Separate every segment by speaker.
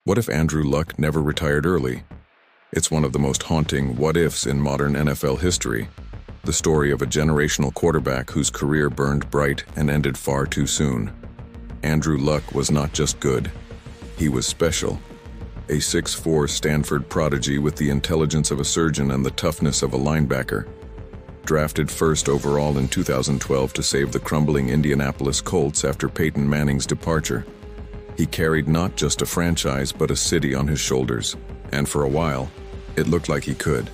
Speaker 1: What if Andrew Luck never retired early? It's one of the most haunting what-ifs in modern NFL history. The story of a generational quarterback whose career burned bright and ended far too soon. Andrew Luck was not just good. He was special. A 6'4" Stanford prodigy with the intelligence of a surgeon and the toughness of a linebacker. Drafted first overall in 2012 to save the crumbling Indianapolis Colts after Peyton Manning's departure. He carried not just a franchise but a city on his shoulders, and for a while, it looked like he could.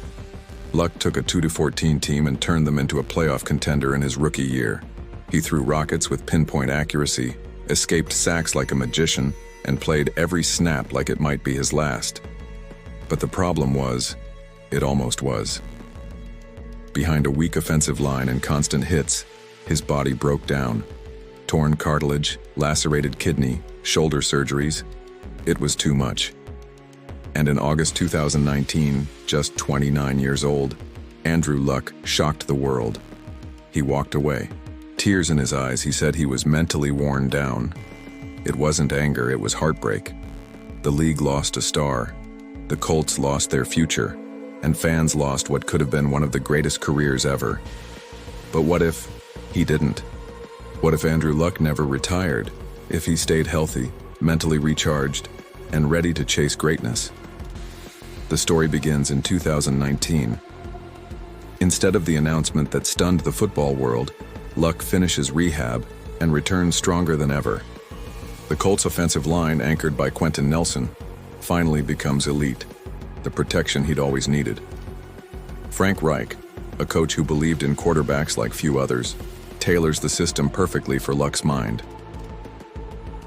Speaker 1: Luck took a 2-14 team and turned them into a playoff contender in his rookie year. He threw rockets with pinpoint accuracy, escaped sacks like a magician, and played every snap like it might be his last. But the problem was, it almost was. Behind a weak offensive line and constant hits, his body broke down. Torn cartilage, lacerated kidney, shoulder surgeries. It was too much. And in August 2019, just 29 years old, Andrew Luck shocked the world. He walked away. Tears in his eyes, he said he was mentally worn down. It wasn't anger, it was heartbreak. The league lost a star. The Colts lost their future. And fans lost what could have been one of the greatest careers ever. But what if he didn't? What if Andrew Luck never retired? If he stayed healthy, mentally recharged, and ready to chase greatness? The story begins in 2019. Instead of the announcement that stunned the football world, Luck finishes rehab and returns stronger than ever. The Colts' offensive line, anchored by Quentin Nelson, finally becomes elite, the protection he'd always needed. Frank Reich, a coach who believed in quarterbacks like few others, tailors the system perfectly for Luck's mind.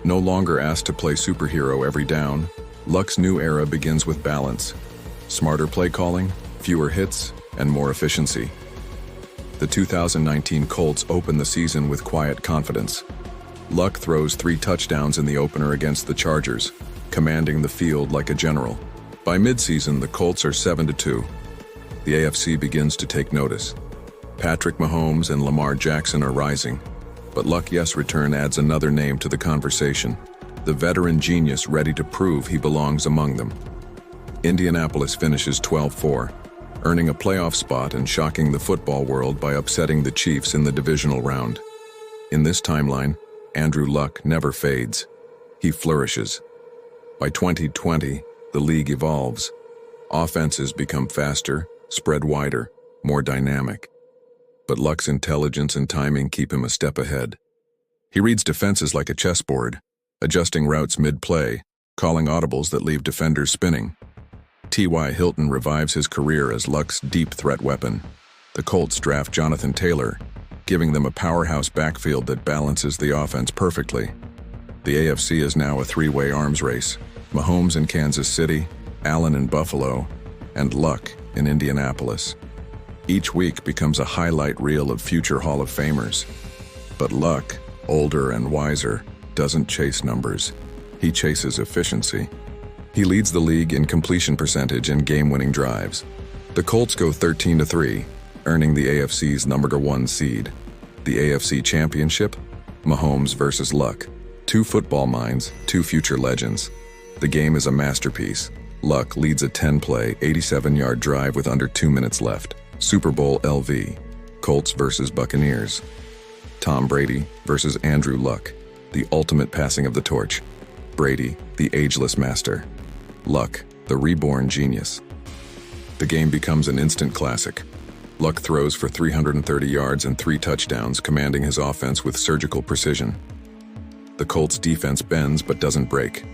Speaker 1: No longer asked to play superhero every down, Luck's new era begins with balance. Smarter play calling, fewer hits, and more efficiency. The 2019 Colts open the season with quiet confidence. Luck throws 3 touchdowns in the opener against the Chargers, commanding the field like a general. By midseason, the Colts are 7-2. The AFC begins to take notice. Patrick Mahomes and Lamar Jackson are rising, but Luck's return adds another name to the conversation, the veteran genius ready to prove he belongs among them. Indianapolis finishes 12-4, earning a playoff spot and shocking the football world by upsetting the Chiefs in the divisional round. In this timeline, Andrew Luck never fades. He flourishes. By 2020, the league evolves. Offenses become faster, spread wider, more dynamic. But Luck's intelligence and timing keep him a step ahead. He reads defenses like a chessboard, adjusting routes mid-play, calling audibles that leave defenders spinning. T.Y. Hilton revives his career as Luck's deep threat weapon. The Colts draft Jonathan Taylor, giving them a powerhouse backfield that balances the offense perfectly. The AFC is now a 3-way arms race. Mahomes in Kansas City, Allen in Buffalo, and Luck in Indianapolis. Each week becomes a highlight reel of future Hall of Famers. But Luck, older and wiser, doesn't chase numbers. He chases efficiency. He leads the league in completion percentage and game-winning drives. The Colts go 13-3, earning the AFC's number 1 seed. The AFC Championship? Mahomes versus Luck. 2 football minds, 2 future legends. The game is a masterpiece. Luck leads a 10-play, 87-yard drive with under 2 minutes left. Super Bowl LV. Colts versus Buccaneers. Tom Brady versus Andrew Luck. The ultimate passing of the torch. Brady, the ageless master. Luck, the reborn genius. The game becomes an instant classic. Luck throws for 330 yards and 3 touchdowns, commanding his offense with surgical precision. The Colts' defense bends but doesn't break.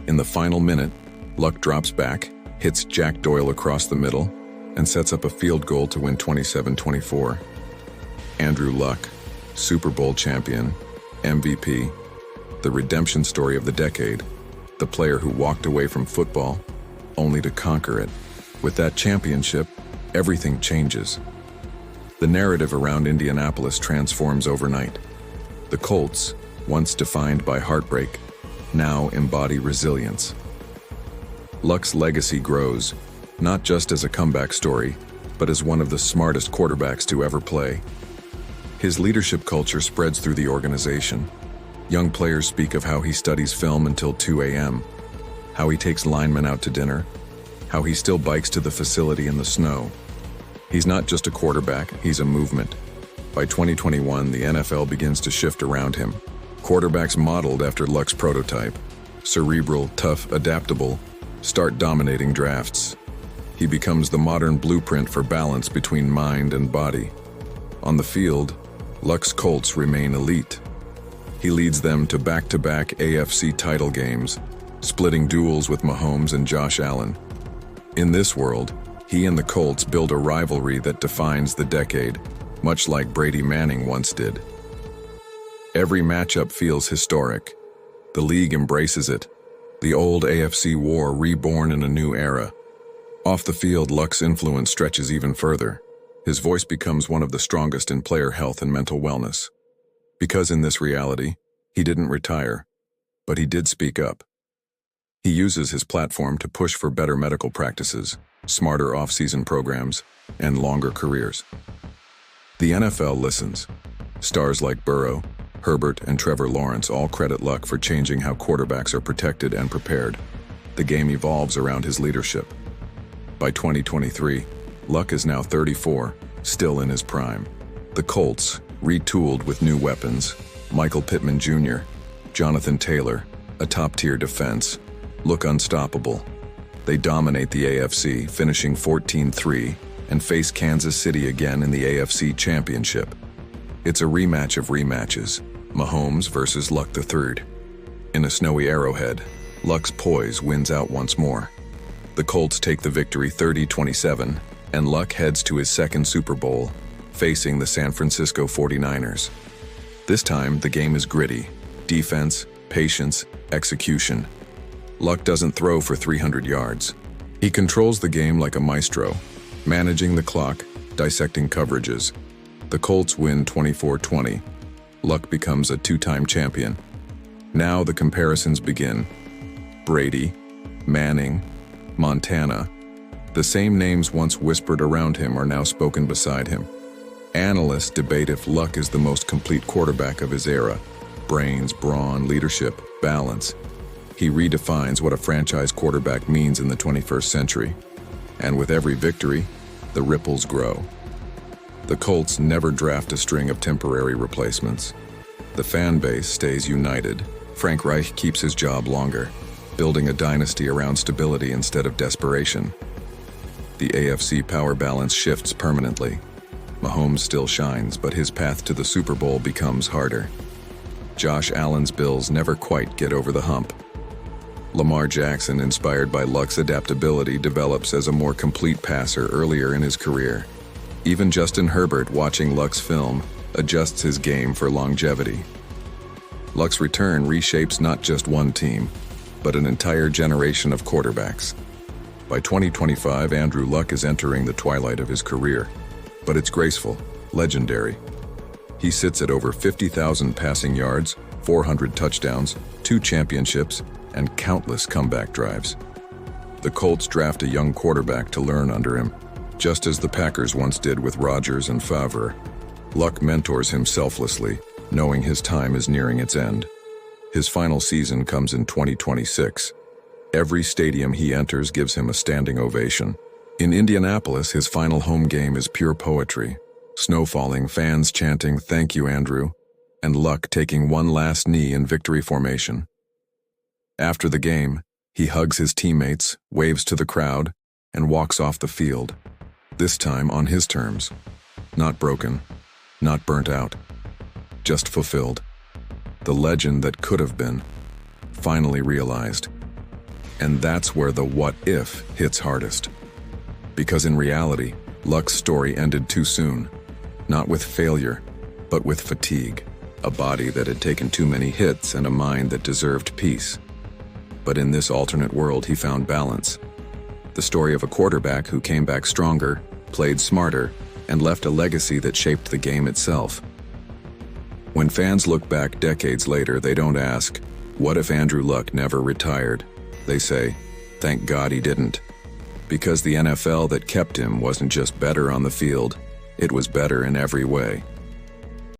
Speaker 1: In the final minute, Luck drops back, hits Jack Doyle across the middle, and sets up a field goal to win 27-24. Andrew Luck, Super Bowl champion, MVP, the redemption story of the decade, the player who walked away from football only to conquer it. With that championship, everything changes. The narrative around Indianapolis transforms overnight. The Colts, once defined by heartbreak, now embody resilience. Luck's legacy grows, not just as a comeback story, but as one of the smartest quarterbacks to ever play. His leadership culture spreads through the organization. Young players speak of how he studies film until 2 a.m., how he takes linemen out to dinner, how he still bikes to the facility in the snow. He's not just a quarterback, he's a movement. By 2021, the NFL begins to shift around him. Quarterbacks modeled after Luck's prototype, cerebral, tough, adaptable, start dominating drafts. He becomes the modern blueprint for balance between mind and body. On the field, Luck's Colts remain elite. He leads them to back-to-back AFC title games, splitting duels with Mahomes and Josh Allen. In this world, he and the Colts build a rivalry that defines the decade, much like Brady Manning once did. Every matchup feels historic. The league embraces it, the old AFC war reborn in a new era. Off the field, Luck's influence stretches even further. His voice becomes one of the strongest in player health and mental wellness. Because in this reality, he didn't retire, but he did speak up. He uses his platform to push for better medical practices, smarter off-season programs, and longer careers. The NFL listens. Stars like Burrow, Herbert, and Trevor Lawrence all credit Luck for changing how quarterbacks are protected and prepared. The game evolves around his leadership. By 2023, Luck is now 34, still in his prime. The Colts, retooled with new weapons, Michael Pittman Jr., Jonathan Taylor, a top-tier defense, look unstoppable. They dominate the AFC, finishing 14-3, and face Kansas City again in the AFC Championship. It's a rematch of rematches, Mahomes versus Luck III. In a snowy Arrowhead, Luck's poise wins out once more. The Colts take the victory 30-27, and Luck heads to his second Super Bowl, facing the San Francisco 49ers. This time, the game is gritty. Defense, patience, execution. Luck doesn't throw for 300 yards. He controls the game like a maestro, managing the clock, dissecting coverages. The Colts win 24-20. Luck becomes a two-time champion. Now the comparisons begin. Brady, Manning, Montana. The same names once whispered around him are now spoken beside him. Analysts debate if Luck is the most complete quarterback of his era. Brains, brawn, leadership, balance. He redefines what a franchise quarterback means in the 21st century. And with every victory, the ripples grow. The Colts never draft a string of temporary replacements. The fan base stays united. Frank Reich keeps his job longer, building a dynasty around stability instead of desperation. The AFC power balance shifts permanently. Mahomes still shines, but his path to the Super Bowl becomes harder. Josh Allen's Bills never quite get over the hump. Lamar Jackson, inspired by Luck's adaptability, develops as a more complete passer earlier in his career. Even Justin Herbert, watching Luck's film, adjusts his game for longevity. Luck's return reshapes not just one team, but an entire generation of quarterbacks. By 2025, Andrew Luck is entering the twilight of his career, but it's graceful, legendary. He sits at over 50,000 passing yards, 400 touchdowns, 2 championships, and countless comeback drives. The Colts draft a young quarterback to learn under him, just as the Packers once did with Rodgers and Favre. Luck mentors him selflessly, knowing his time is nearing its end. His final season comes in 2026. Every stadium he enters gives him a standing ovation. In Indianapolis, his final home game is pure poetry. Snow falling, fans chanting, "Thank you, Andrew," and Luck taking one last knee in victory formation. After the game, he hugs his teammates, waves to the crowd, and walks off the field. This time on his terms. Not broken, not burnt out, just fulfilled. The legend that could have been, finally realized. And that's where the what if hits hardest. Because in reality, Luck's story ended too soon. Not with failure, but with fatigue. A body that had taken too many hits and a mind that deserved peace. But in this alternate world, he found balance. The story of a quarterback who came back stronger, played smarter, and left a legacy that shaped the game itself. When fans look back decades later, they don't ask, "What if Andrew Luck never retired?" They say, "Thank God he didn't." Because the NFL that kept him wasn't just better on the field, it was better in every way.